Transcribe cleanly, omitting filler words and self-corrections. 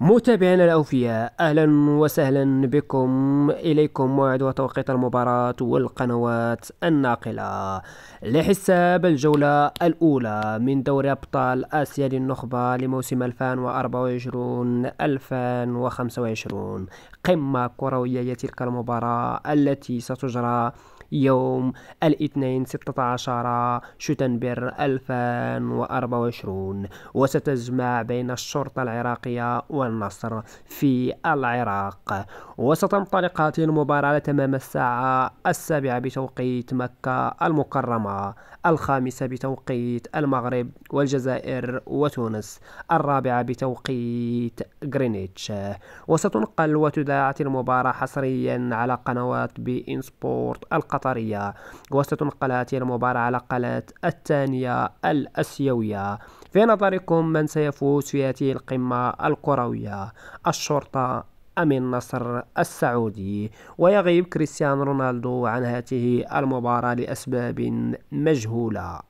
متابعينا الأوفياء، أهلا وسهلا بكم. إليكم موعد وتوقيت المباراة والقنوات الناقلة لحساب الجولة الأولى من دوري أبطال آسيا للنخبة لموسم 2024-2025. قمة كروية هي تلك المباراة التي ستجرى يوم الاثنين 16 شتنبر 2024، وستجمع بين الشرطة العراقية والنصر في العراق. وستنطلق هذه المباراة على تمام الساعة 7 بتوقيت مكة المكرمة، 5 بتوقيت المغرب والجزائر وتونس، 4 بتوقيت غرينتش. وستنقل وتذاع المباراة حصريا على قنوات بي إن سبورت القطرية. وستنقل هذه المباراة على قناة الثانية الأسيوية. في نظركم من سيفوز في هذه القمة الكروية، الشرطة أم النصر السعودي؟ ويغيب كريستيانو رونالدو عن هذه المباراة لأسباب مجهولة.